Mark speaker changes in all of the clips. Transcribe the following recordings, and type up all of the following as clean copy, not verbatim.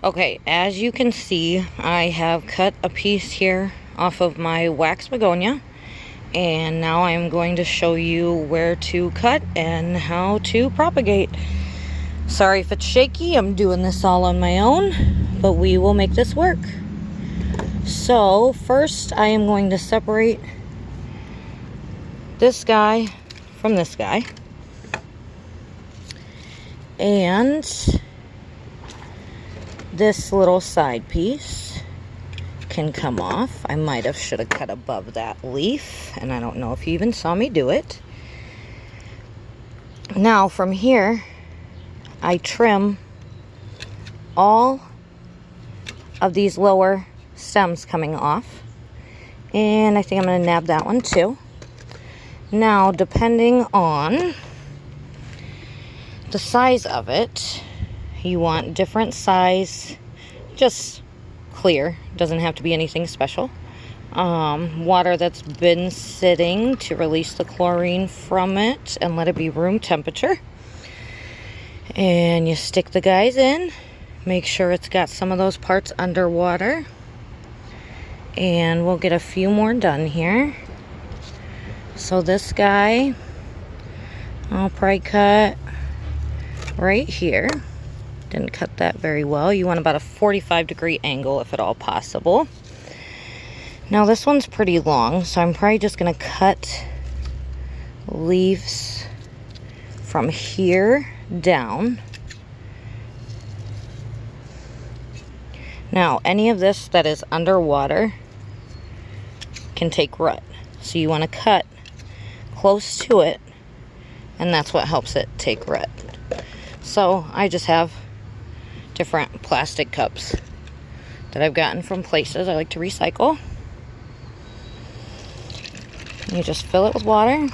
Speaker 1: Okay, as you can see, I have cut a piece here off of my wax begonia, and now I'm going to show you where to cut and how to propagate. Sorry if it's shaky, I'm doing this all on my own, but we will make this work. So first I am going to separate this guy from this guy, and this little side piece can come off. I should have cut above that leaf, and I don't know if you even saw me do it. Now from here, I trim all of these lower stems coming off, and I think I'm going to nab that one too. Now, depending on the size of it, you want different size, just clear, doesn't have to be anything special. Water that's been sitting to release the chlorine from it and let it be room temperature. And you stick the guys in, make sure it's got some of those parts underwater. And we'll get a few more done here. So this guy, I'll probably cut right here. Didn't cut that very well. You want about a 45-degree angle if at all possible. Now this one's pretty long, so I'm probably just going to cut leaves from here down. Now any of this that is underwater can take root, so you want to cut close to it, and that's what helps it take root. So I just have different plastic cups that I've gotten from places I like to recycle. You just fill it with water.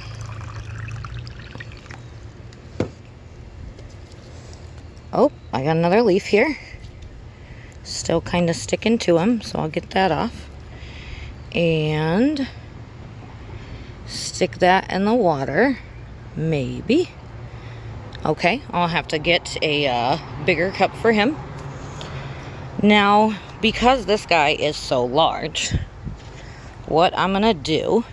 Speaker 1: Oh, I got another leaf here. Still kind of sticking to them, so I'll get that off. And stick that in the water, maybe. Okay, I'll have to get a bigger cup for him. Now, because this guy is so large, what I'm going to do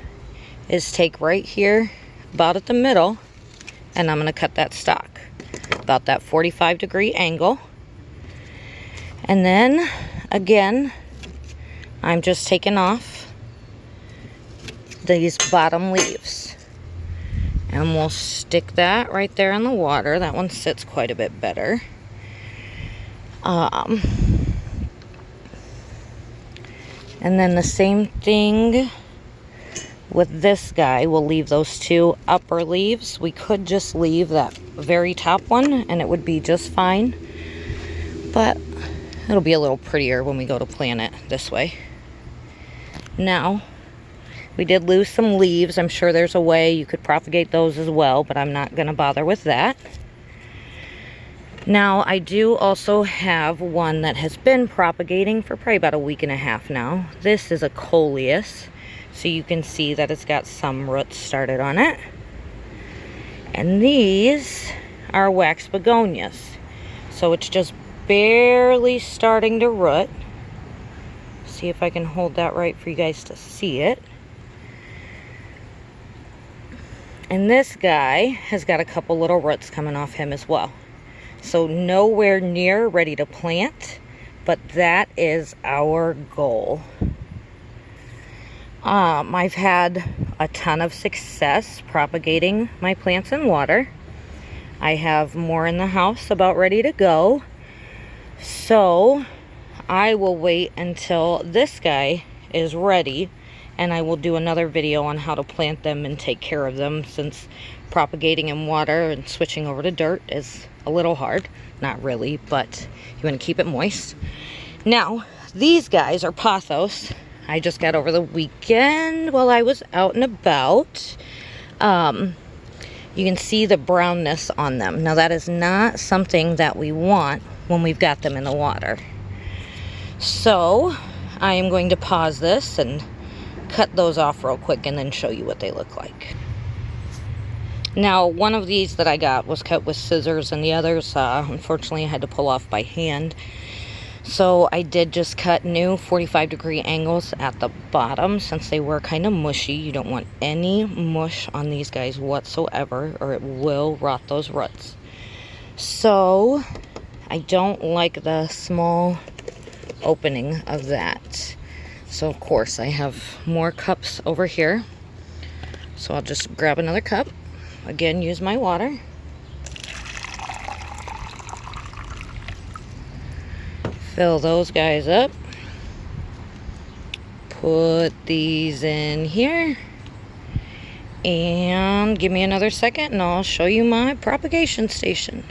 Speaker 1: is take right here, about at the middle, and I'm going to cut that stalk. About that 45-degree angle. And then, again, I'm just taking off these bottom leaves. And we'll stick that right there in the water. That one sits quite a bit better. And then the same thing with this guy. We'll leave those two upper leaves. We could just leave that very top one and it would be just fine. But it'll be a little prettier when we go to plant it this way. Now, we did lose some leaves. I'm sure there's a way you could propagate those as well, but I'm not going to bother with that. Now, I do also have one that has been propagating for probably about a week and a half now. This is a coleus, so you can see that it's got some roots started on it. And these are wax begonias. So it's just barely starting to root. See if I can hold that right for you guys to see it. And this guy has got a couple little roots coming off him as well. So nowhere near ready to plant, but that is our goal. I've had a ton of success propagating my plants in water. I have more in the house about ready to go. So I will wait until this guy is ready, and I will do another video on how to plant them and take care of them, since propagating in water and switching over to dirt is a little hard. Not really, but you want to keep it moist. Now, these guys are pothos. I just got over the weekend while I was out and about. You can see the brownness on them. Now, that is not something that we want when we've got them in the water. So, I am going to pause this and cut those off real quick and then show you what they look like. Now, one of these that I got was cut with scissors, and the others, unfortunately, I had to pull off by hand. So I did just cut new 45-degree angles at the bottom since they were kind of mushy. You don't want any mush on these guys whatsoever, or it will rot those roots. So I don't like the small opening of that. So of course I have more cups over here. So I'll just grab another cup. Again, use my water. Fill those guys up. Put these in here. And give me another second and I'll show you my propagation station.